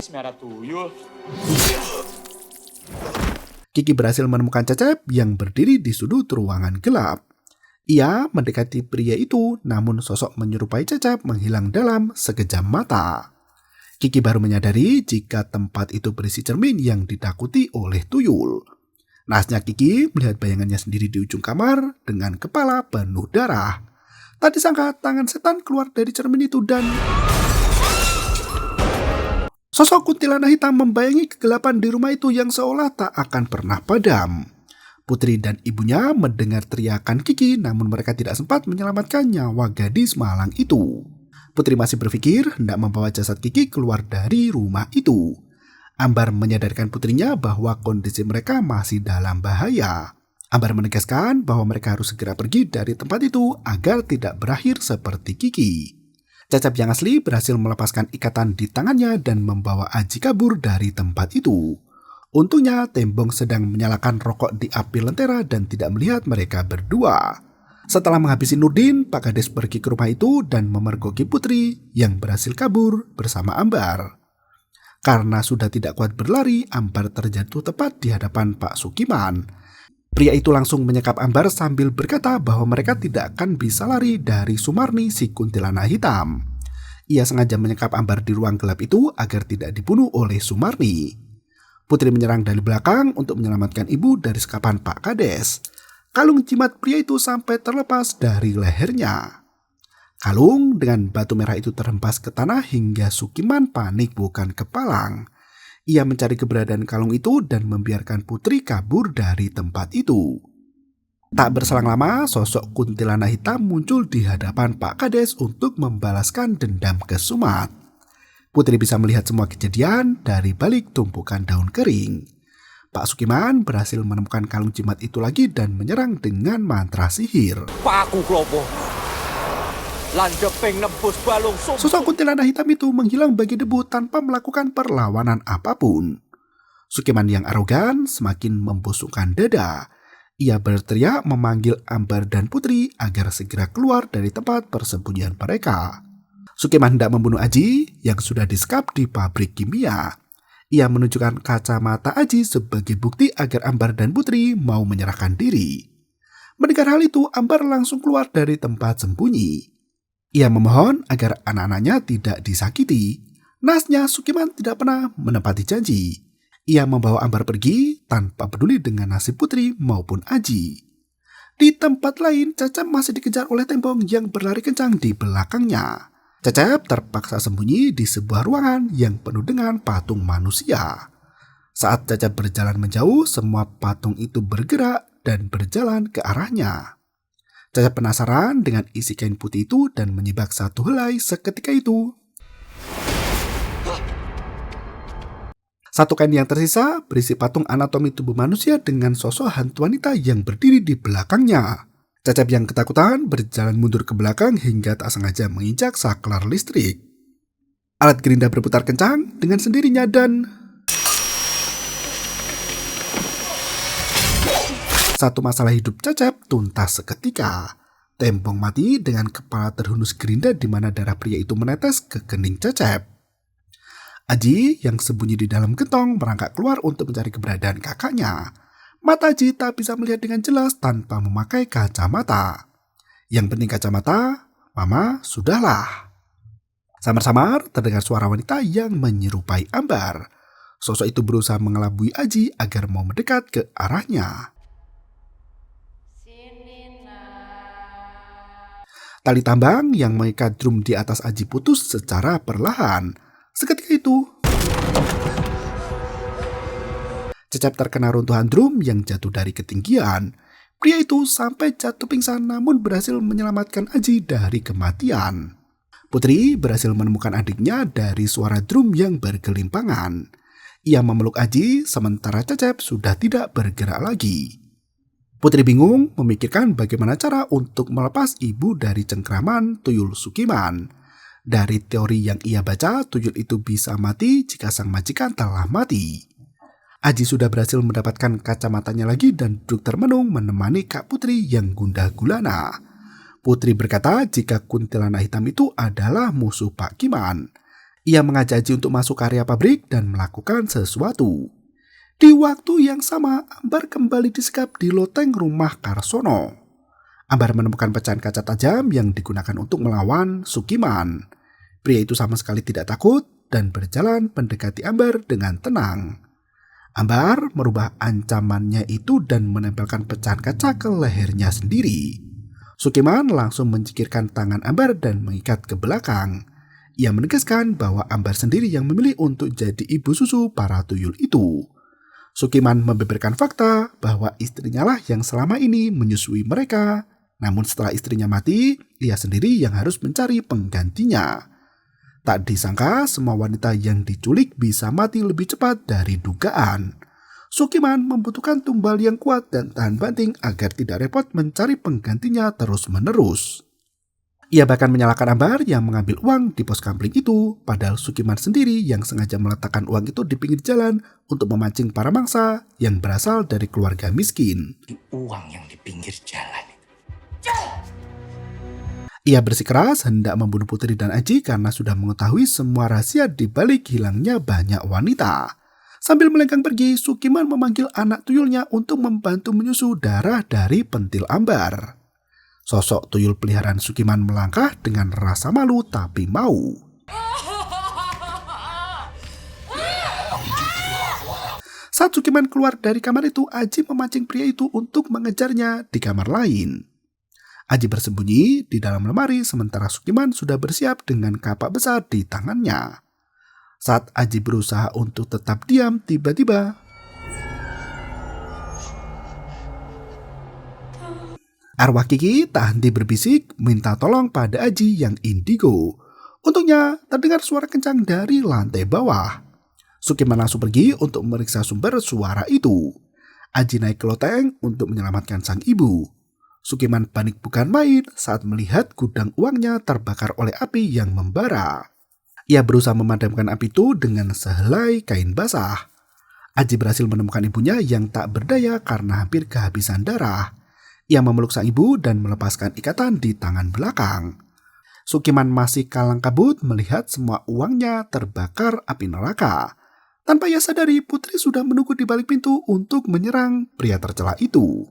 Kiki berhasil menemukan Cecep yang berdiri di sudut ruangan gelap. Ia mendekati pria itu, namun sosok menyerupai Cecep menghilang dalam sekejap mata. Kiki baru menyadari jika tempat itu berisi cermin yang ditakuti oleh tuyul. Naasnya Kiki melihat bayangannya sendiri di ujung kamar dengan kepala penuh darah. Tak disangka tangan setan keluar dari cermin itu dan sosok kuntilanak hitam membayangi kegelapan di rumah itu yang seolah tak akan pernah padam. Putri dan ibunya mendengar teriakan Kiki, namun mereka tidak sempat menyelamatkan nyawa gadis malang itu. Putri masih berpikir hendak membawa jasad Kiki keluar dari rumah itu. Ambar menyadarkan putrinya bahwa kondisi mereka masih dalam bahaya. Ambar menegaskan bahwa mereka harus segera pergi dari tempat itu agar tidak berakhir seperti Kiki. Cecep yang asli berhasil melepaskan ikatan di tangannya dan membawa Aji kabur dari tempat itu. Untungnya Tembong sedang menyalakan rokok di api lentera dan tidak melihat mereka berdua. Setelah menghabisi Nurdin, Pak Kades pergi ke rumah itu dan memergoki Putri yang berhasil kabur bersama Ambar. Karena sudah tidak kuat berlari, Ambar terjatuh tepat di hadapan Pak Sukiman. Pria itu langsung menyekap Ambar sambil berkata bahwa mereka tidak akan bisa lari dari Sumarni si kuntilanak hitam. Ia sengaja menyekap Ambar di ruang gelap itu agar tidak dibunuh oleh Sumarni. Putri menyerang dari belakang untuk menyelamatkan ibu dari sekapan Pak Kades. Kalung jimat pria itu sampai terlepas dari lehernya. Kalung dengan batu merah itu terhempas ke tanah hingga Sukiman panik bukan kepalang. Ia mencari keberadaan kalung itu dan membiarkan Putri kabur dari tempat itu. Tak berselang lama, sosok kuntilanak hitam muncul di hadapan Pak Kades untuk membalaskan dendam ke Sumat. Putri bisa melihat semua kejadian dari balik tumpukan daun kering. Pak Sukiman berhasil menemukan kalung jimat itu lagi dan menyerang dengan mantra sihir. Sosok kuntilanak hitam itu menghilang bagi debu tanpa melakukan perlawanan apapun. Sukiman yang arogan semakin membusukkan dada. Ia berteriak memanggil Ambar dan Putri agar segera keluar dari tempat persembunyian mereka. Sukiman hendak membunuh Aji yang sudah disekap di pabrik kimia. Ia menunjukkan kacamata Aji sebagai bukti agar Ambar dan Putri mau menyerahkan diri. Mendengar hal itu, Ambar langsung keluar dari tempat sembunyi. Ia memohon agar anak-anaknya tidak disakiti. Naasnya Sukiman tidak pernah menepati janji. Ia membawa Ambar pergi tanpa peduli dengan nasib Putri maupun Aji. Di tempat lain, Cecep masih dikejar oleh Tembong yang berlari kencang di belakangnya. Cecep terpaksa sembunyi di sebuah ruangan yang penuh dengan patung manusia. Saat Cecep berjalan menjauh, semua patung itu bergerak dan berjalan ke arahnya. Cecep penasaran dengan isi kain putih itu dan menyibak satu helai seketika itu. Satu kain yang tersisa berisi patung anatomi tubuh manusia dengan sosok hantu wanita yang berdiri di belakangnya. Cecep yang ketakutan berjalan mundur ke belakang hingga tak sengaja menginjak saklar listrik. Alat gerinda berputar kencang dengan sendirinya dan satu masalah hidup Cecep tuntas seketika. Tembong mati dengan kepala terhunus gerinda di mana darah pria itu menetes ke kening Cecep. Aji yang sembunyi di dalam gentong merangkak keluar untuk mencari keberadaan kakaknya. Mata Aji tak bisa melihat dengan jelas tanpa memakai kacamata. Yang penting kacamata, Mama, sudahlah. Samar-samar terdengar suara wanita yang menyerupai Ambar. Sosok itu berusaha mengelabui Aji agar mau mendekat ke arahnya. Tali tambang yang mengikat drum di atas Aji putus secara perlahan. Seketika itu, Cecep terkena runtuhan drum yang jatuh dari ketinggian. Pria itu sampai jatuh pingsan namun berhasil menyelamatkan Aji dari kematian. Putri berhasil menemukan adiknya dari suara drum yang bergelimpangan. Ia memeluk Aji sementara Cecep sudah tidak bergerak lagi. Putri bingung memikirkan bagaimana cara untuk melepas ibu dari cengkraman tuyul Sukiman. Dari teori yang ia baca, tuyul itu bisa mati jika sang majikan telah mati. Aji sudah berhasil mendapatkan kacamatanya lagi dan duduk termenung menemani Kak Putri yang gundah gulana. Putri berkata jika kuntilanak hitam itu adalah musuh Pak Kiman. Ia mengajak Aji untuk masuk ke area pabrik dan melakukan sesuatu. Di waktu yang sama, Ambar kembali disekap di loteng rumah Karsono. Ambar menemukan pecahan kaca tajam yang digunakan untuk melawan Sukiman. Pria itu sama sekali tidak takut dan berjalan mendekati Ambar dengan tenang. Ambar merubah ancamannya itu dan menempelkan pecahan kaca ke lehernya sendiri. Sukiman langsung mencikirkan tangan Ambar dan mengikat ke belakang. Ia menegaskan bahwa Ambar sendiri yang memilih untuk jadi ibu susu para tuyul itu. Sukiman membeberkan fakta bahwa istrinya lah yang selama ini menyusui mereka. Namun setelah istrinya mati, ia sendiri yang harus mencari penggantinya. Tak disangka semua wanita yang diculik bisa mati lebih cepat dari dugaan. Sukiman membutuhkan tumbal yang kuat dan tahan banting agar tidak repot mencari penggantinya terus-menerus. Ia bahkan menyalahkan Ambar yang mengambil uang di pos kampling itu, padahal Sukiman sendiri yang sengaja meletakkan uang itu di pinggir jalan untuk memancing para mangsa yang berasal dari keluarga miskin. Uang yang di pinggir jalan. Ia bersikeras hendak membunuh Putri dan Aji karena sudah mengetahui semua rahasia di balik hilangnya banyak wanita. Sambil melenggang pergi, Sukiman memanggil anak tuyulnya untuk membantu menyusu darah dari pentil Ambar. Sosok tuyul peliharaan Sukiman melangkah dengan rasa malu tapi mau. Saat Sukiman keluar dari kamar itu, Aji memancing pria itu untuk mengejarnya di kamar lain. Aji bersembunyi di dalam lemari sementara Sukiman sudah bersiap dengan kapak besar di tangannya. Saat Aji berusaha untuk tetap diam, tiba-tiba arwah Kiki tak henti berbisik minta tolong pada Aji yang indigo. Untungnya terdengar suara kencang dari lantai bawah. Sukiman langsung pergi untuk memeriksa sumber suara itu. Aji naik ke loteng untuk menyelamatkan sang ibu. Sukiman panik bukan main saat melihat gudang uangnya terbakar oleh api yang membara. Ia berusaha memadamkan api itu dengan sehelai kain basah. Aji berhasil menemukan ibunya yang tak berdaya karena hampir kehabisan darah. Ia memeluk sang ibu dan melepaskan ikatan di tangan belakang. Sukiman masih kalang kabut melihat semua uangnya terbakar api neraka. Tanpa ia sadari, Putri sudah menunggu di balik pintu untuk menyerang pria tercela itu.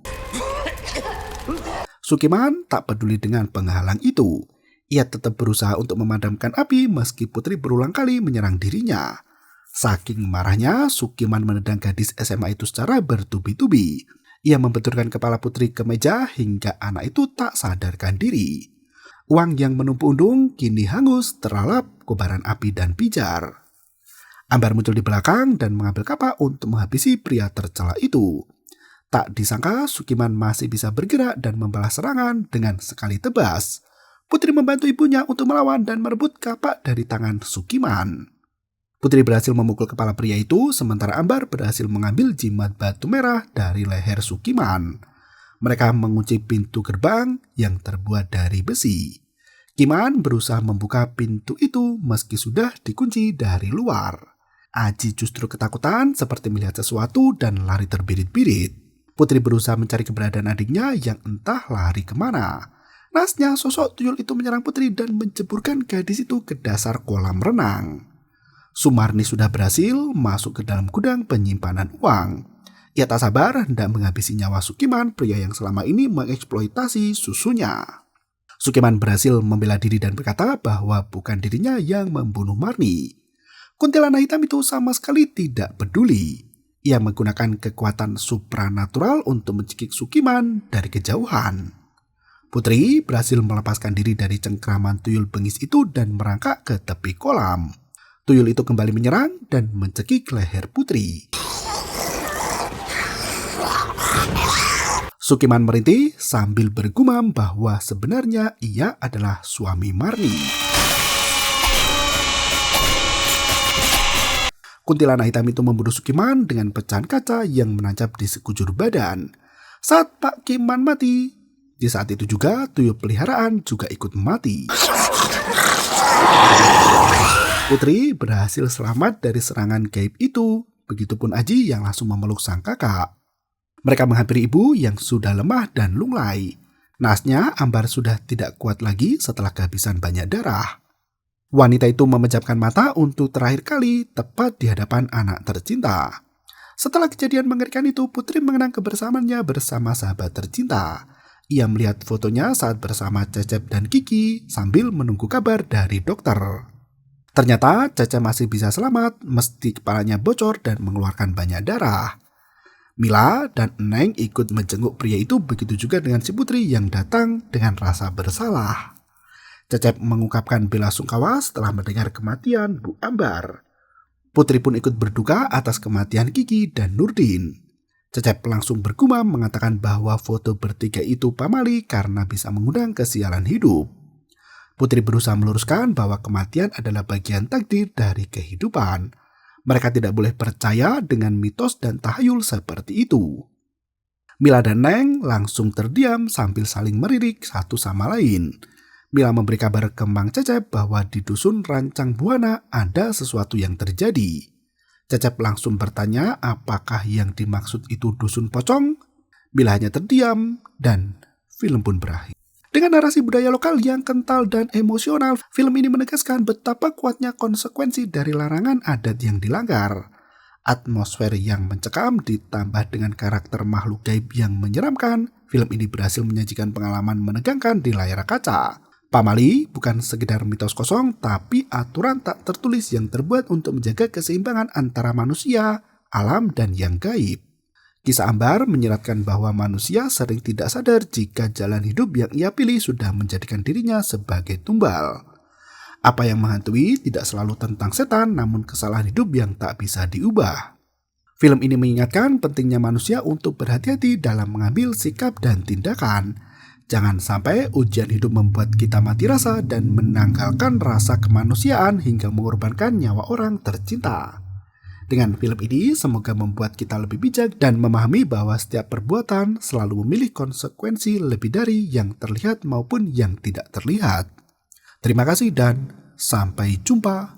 Sukiman tak peduli dengan penghalang itu. Ia tetap berusaha untuk memadamkan api meski Putri berulang kali menyerang dirinya. Saking marahnya, Sukiman menendang gadis SMA itu secara bertubi-tubi. Ia membenturkan kepala Putri ke meja hingga anak itu tak sadarkan diri. Uang yang menumpuk undung kini hangus terlalap kobaran api dan pijar. Ambar muncul di belakang dan mengambil kapak untuk menghabisi pria tercela itu. Tak disangka Sukiman masih bisa bergerak dan membalas serangan dengan sekali tebas. Putri membantu ibunya untuk melawan dan merebut kapak dari tangan Sukiman. Putri berhasil memukul kepala pria itu, sementara Ambar berhasil mengambil jimat batu merah dari leher Sukiman. Mereka mengunci pintu gerbang yang terbuat dari besi. Kiman berusaha membuka pintu itu meski sudah dikunci dari luar. Aji justru ketakutan seperti melihat sesuatu dan lari terbirit-birit. Putri berusaha mencari keberadaan adiknya yang entah lari kemana. Nasnya sosok tuyul itu menyerang Putri dan menjeburkan gadis itu ke dasar kolam renang. Sumarni sudah berhasil masuk ke dalam gudang penyimpanan uang. Ia tak sabar hendak menghabisi nyawa Sukiman, pria yang selama ini mengeksploitasi susunya. Sukiman berhasil membela diri dan berkata bahwa bukan dirinya yang membunuh Marni. Kuntilanak hitam itu sama sekali tidak peduli. Ia menggunakan kekuatan supranatural untuk mencekik Sukiman dari kejauhan. Putri berhasil melepaskan diri dari cengkraman tuyul bengis itu dan merangkak ke tepi kolam. Tuyul itu kembali menyerang dan mencekik leher Putri. Sukiman merintih sambil bergumam bahwa sebenarnya ia adalah suami Marni. Kuntilanak hitam itu membunuh Sukiman dengan pecahan kaca yang menancap di sekujur badan. Saat Pak Kiman mati, di saat itu juga tuyul peliharaan juga ikut mati. Putri berhasil selamat dari serangan gaib itu Begitupun Aji yang langsung memeluk sang kakak. Mereka menghampiri ibu yang sudah lemah dan lunglai. Naasnya, Ambar sudah tidak kuat lagi setelah kehabisan banyak darah. Wanita itu memejamkan mata untuk terakhir kali tepat di hadapan anak tercinta. Setelah kejadian mengerikan itu, Putri mengenang kebersamaannya bersama sahabat tercinta. Ia melihat fotonya saat bersama Cecep dan Kiki sambil menunggu kabar dari dokter. Ternyata Cecep masih bisa selamat meski kepalanya bocor dan mengeluarkan banyak darah. Mila dan Neng ikut menjenguk pria itu, begitu juga dengan si Putri yang datang dengan rasa bersalah. Cecep mengungkapkan bela sungkawa setelah mendengar kematian Bu Ambar. Putri pun ikut berduka atas kematian Kiki dan Nurdin. Cecep langsung bergumam mengatakan bahwa foto bertiga itu pamali karena bisa mengundang kesialan hidup. Putri berusaha meluruskan bahwa kematian adalah bagian takdir dari kehidupan. Mereka tidak boleh percaya dengan mitos dan tahayul seperti itu. Mila dan Neng langsung terdiam sambil saling melirik satu sama lain. Mila memberi kabar ke Mang Cecep bahwa di dusun Rancang Buana ada sesuatu yang terjadi. Cecep langsung bertanya apakah yang dimaksud itu dusun pocong. Mila hanya terdiam dan film pun berakhir. Dengan narasi budaya lokal yang kental dan emosional, film ini menegaskan betapa kuatnya konsekuensi dari larangan adat yang dilanggar. Atmosfer yang mencekam ditambah dengan karakter makhluk gaib yang menyeramkan, film ini berhasil menyajikan pengalaman menegangkan di layar kaca. Pamali bukan sekedar mitos kosong, tapi aturan tak tertulis yang terbuat untuk menjaga keseimbangan antara manusia, alam, dan yang gaib. Kisah Ambar menyeratkan bahwa manusia sering tidak sadar jika jalan hidup yang ia pilih sudah menjadikan dirinya sebagai tumbal. Apa yang menghantui tidak selalu tentang setan, namun kesalahan hidup yang tak bisa diubah. Film ini mengingatkan pentingnya manusia untuk berhati-hati dalam mengambil sikap dan tindakan. Jangan sampai ujian hidup membuat kita mati rasa dan menanggalkan rasa kemanusiaan hingga mengorbankan nyawa orang tercinta. Dengan film ini, semoga membuat kita lebih bijak dan memahami bahwa setiap perbuatan selalu memilih konsekuensi lebih dari yang terlihat maupun yang tidak terlihat. Terima kasih dan sampai jumpa.